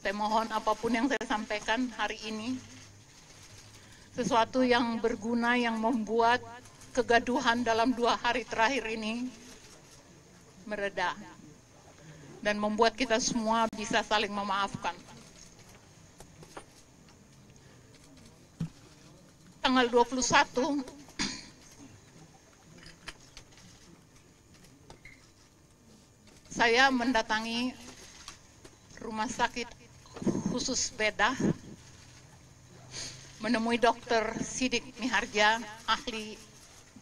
Saya mohon apapun yang saya sampaikan hari ini, sesuatu yang berguna yang membuat kegaduhan dalam 2 hari terakhir ini mereda dan membuat kita semua bisa saling memaafkan. Tanggal 21 saya mendatangi rumah sakit khusus bedah, menemui Dr. Sidik Miharja, ahli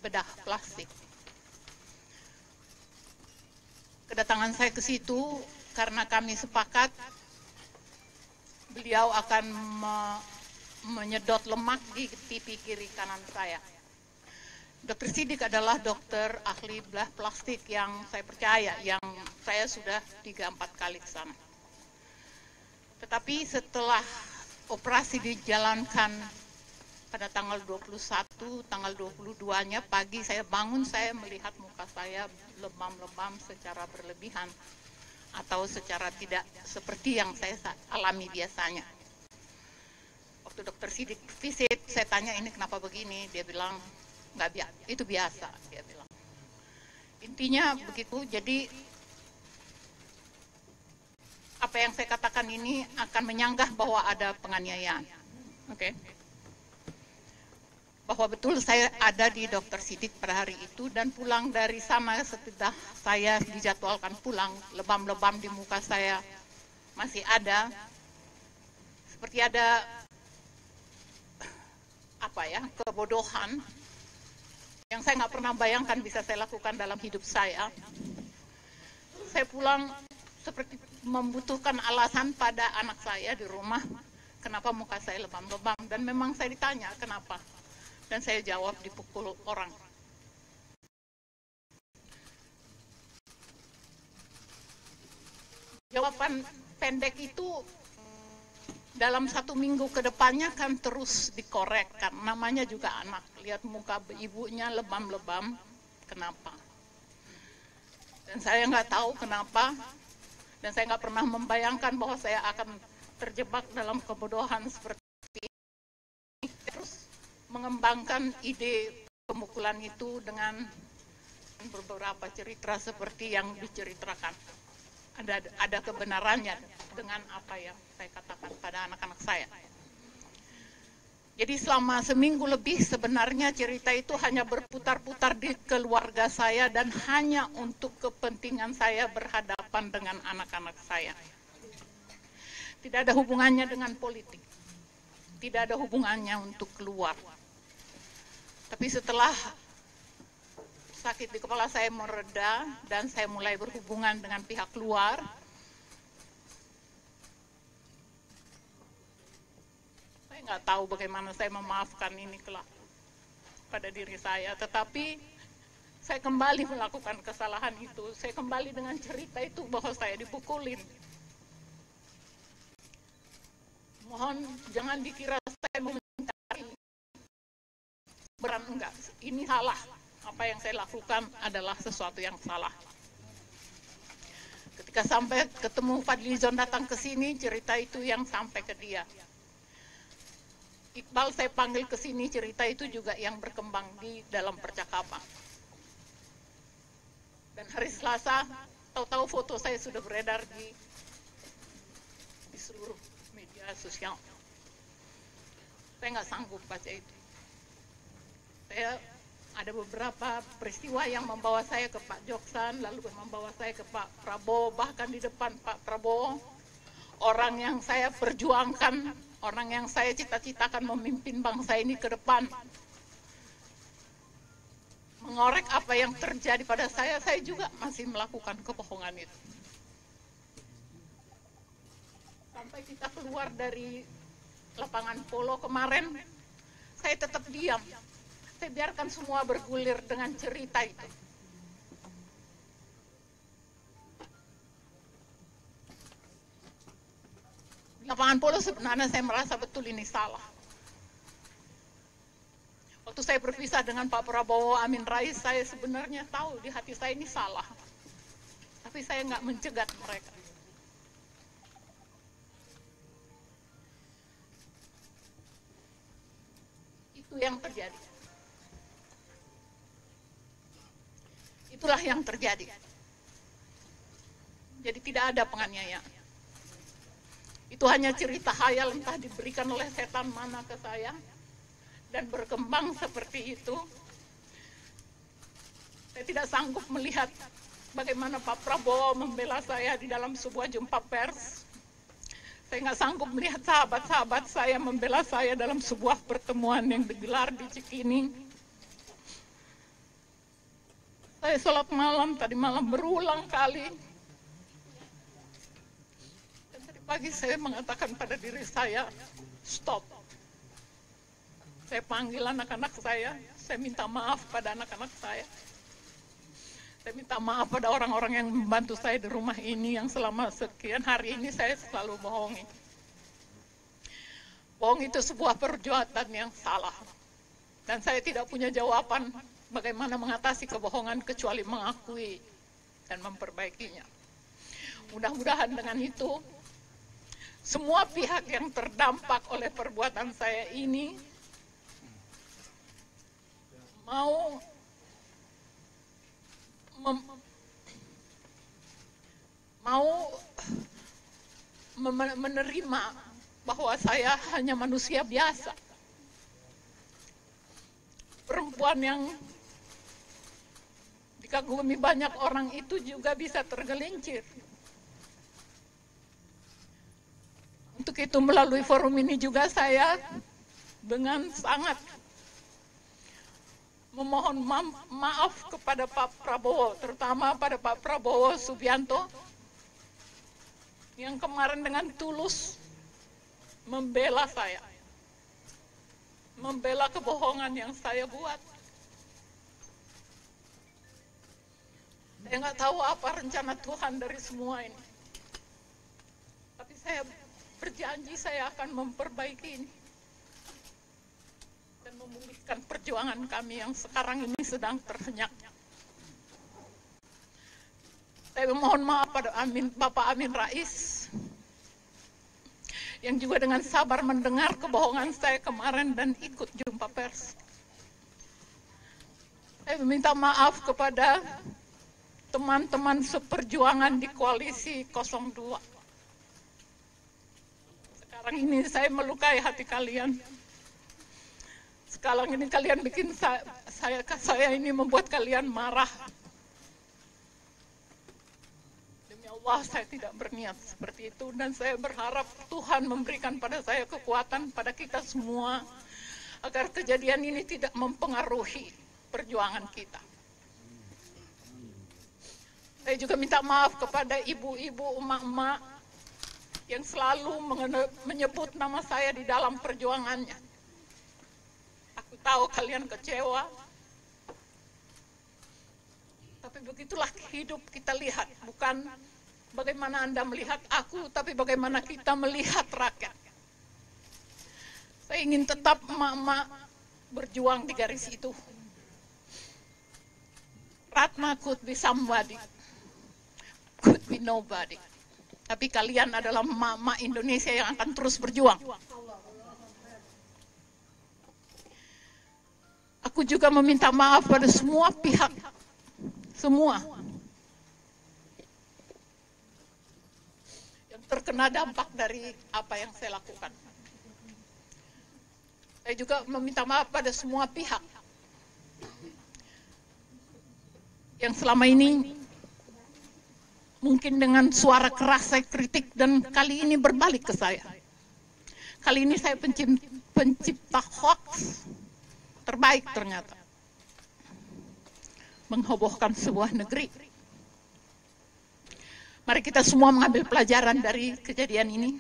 bedah plastik. Kedatangan saya ke situ karena kami sepakat beliau akan menyedot lemak di pipi kiri kanan saya. Dr. Sidik adalah dokter ahli bedah plastik yang saya percaya, yang saya sudah 3-4 kali ke sana. Tetapi setelah operasi dijalankan pada tanggal 21, tanggal 22-nya pagi saya bangun, saya melihat muka saya lebam-lebam secara berlebihan atau secara tidak seperti yang saya alami biasanya. Waktu Dr. Sidik visit, saya tanya ini kenapa begini, dia bilang nggak biasa, itu biasa, dia bilang. Intinya begitu, jadi apa yang saya katakan ini akan menyanggah bahwa ada penganiayaan. Oke. Bahwa betul saya ada di Dr. Sidik pada hari itu dan pulang dari sana setelah saya dijadwalkan pulang, lebam-lebam di muka saya masih ada. Seperti ada kebodohan yang saya nggak pernah bayangkan bisa saya lakukan dalam hidup saya. Saya pulang seperti membutuhkan alasan pada anak saya di rumah, kenapa muka saya lebam-lebam, dan memang saya ditanya kenapa, dan saya jawab dipukul orang. Jawaban pendek itu dalam 1 minggu ke depannya kan terus dikorekkan, namanya juga anak, lihat muka ibunya lebam-lebam, kenapa? Dan saya nggak tahu kenapa, dan saya nggak pernah membayangkan bahwa saya akan terjebak dalam kebodohan seperti ini. Terus mengembangkan ide pemukulan itu dengan beberapa cerita seperti yang diceritakan. Ada kebenarannya dengan apa yang saya katakan pada anak-anak saya. Jadi selama seminggu lebih sebenarnya cerita itu hanya berputar-putar di keluarga saya dan hanya untuk kepentingan saya berhadapan dengan anak-anak saya. Tidak ada hubungannya dengan politik. Tidak ada hubungannya untuk keluar. Tapi setelah sakit di kepala saya mereda dan saya mulai berhubungan dengan pihak luar, nggak tahu bagaimana saya memaafkan ini kelak pada diri saya, tetapi saya kembali melakukan kesalahan itu. Saya kembali dengan cerita itu bahwa saya dipukulin. Mohon jangan dikira saya mencari beran, enggak. Ini salah. Apa yang saya lakukan adalah sesuatu yang salah. Ketika sampai ketemu Fadlizon datang ke sini, cerita itu yang sampai ke dia. Iqbal saya panggil ke sini, cerita itu juga yang berkembang di dalam percakapan. Dan hari Selasa, tahu-tahu foto saya sudah beredar di seluruh media sosial. Saya nggak sanggup baca itu. Saya ada beberapa peristiwa yang membawa saya ke Pak Joksan, lalu membawa saya ke Pak Prabowo, bahkan di depan Pak Prabowo, orang yang saya perjuangkan, orang yang saya cita-citakan memimpin bangsa ini ke depan, mengorek apa yang terjadi pada saya juga masih melakukan kebohongan itu. Sampai kita keluar dari lapangan polo kemarin, saya tetap diam. Saya biarkan semua bergulir dengan cerita itu. Lapangan polo sebenarnya saya merasa betul ini salah. Waktu saya berpisah dengan Pak Prabowo, Amin Rais, saya sebenarnya tahu di hati saya ini salah. Tapi saya nggak mencegat mereka. Itu yang terjadi. Itulah yang terjadi. Jadi tidak ada penganiayaan. Itu hanya cerita khayal entah diberikan oleh setan mana ke saya dan berkembang seperti itu. Saya tidak sanggup melihat bagaimana Pak Prabowo membela saya di dalam sebuah jumpa pers. Saya nggak sanggup melihat sahabat-sahabat saya membela saya dalam sebuah pertemuan yang digelar di Cikini. Saya sholat malam, tadi malam berulang kali. Dan tadi pagi saya mengatakan pada diri saya, stop. Saya panggil anak-anak saya minta maaf pada anak-anak saya. Saya minta maaf pada orang-orang yang membantu saya di rumah ini yang selama sekian hari ini saya selalu bohongi. Bohong itu sebuah perbuatan yang salah. Dan saya tidak punya jawaban bagaimana mengatasi kebohongan kecuali mengakui dan memperbaikinya. Mudah-mudahan dengan itu, semua pihak yang terdampak oleh perbuatan saya ini mau menerima bahwa saya hanya manusia biasa. Perempuan yang dikagumi banyak orang itu juga bisa tergelincir. Untuk itu melalui forum ini juga saya dengan sangat memohon maaf kepada Pak Prabowo, terutama pada Pak Prabowo Subianto, yang kemarin dengan tulus membela saya, membela kebohongan yang saya buat. Saya nggak tahu apa rencana Tuhan dari semua ini, tapi saya berjanji saya akan memperbaiki ini dan memulihkan perjuangan kami yang sekarang ini sedang terhenyak. Saya memohon maaf pada Bapak Amin Rais yang juga dengan sabar mendengar kebohongan saya kemarin dan ikut jumpa pers. Saya meminta maaf kepada teman-teman seperjuangan di koalisi 02. Sekarang ini saya melukai hati kalian. Sekarang ini kalian bikin saya ini membuat kalian marah. Demi Allah saya tidak berniat seperti itu dan saya berharap Tuhan memberikan pada saya kekuatan pada kita semua agar kejadian ini tidak mempengaruhi perjuangan kita. Saya juga minta maaf kepada ibu-ibu, emak-emak yang selalu menyebut nama saya di dalam perjuangannya. Aku tahu kalian kecewa, tapi begitulah hidup kita lihat. Bukan bagaimana Anda melihat aku, tapi bagaimana kita melihat rakyat. Saya ingin tetap emak-emak berjuang di garis itu. Ratna could be somebody, could be nobody. Tapi kalian adalah emak-emak Indonesia yang akan terus berjuang. Aku juga meminta maaf pada semua pihak, semua yang terkena dampak dari apa yang saya lakukan. Saya juga meminta maaf pada semua pihak yang selama ini mungkin dengan suara keras saya kritik dan kali ini berbalik ke saya. Kali ini saya pencipta hoax terbaik ternyata. Menghobohkan sebuah negeri. Mari kita semua mengambil pelajaran dari kejadian ini.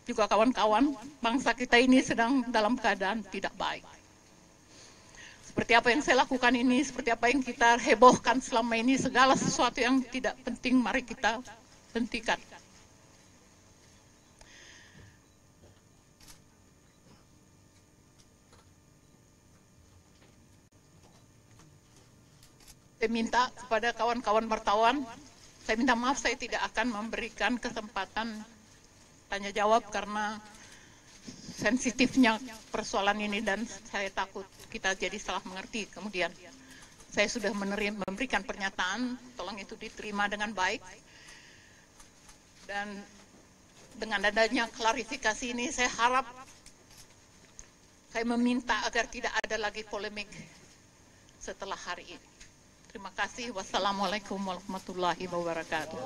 Juga kawan-kawan, bangsa kita ini sedang dalam keadaan tidak baik. Seperti apa yang saya lakukan ini, seperti apa yang kita hebohkan selama ini, segala sesuatu yang tidak penting mari kita hentikan. Saya minta kepada kawan-kawan wartawan, saya minta maaf saya tidak akan memberikan kesempatan tanya jawab karena sensitifnya persoalan ini dan saya takut kita jadi salah mengerti. Kemudian saya sudah memberikan pernyataan, tolong itu diterima dengan baik. Dan dengan adanya klarifikasi ini saya harap, saya meminta agar tidak ada lagi polemik setelah hari ini. Terima kasih. Wassalamualaikum warahmatullahi wabarakatuh.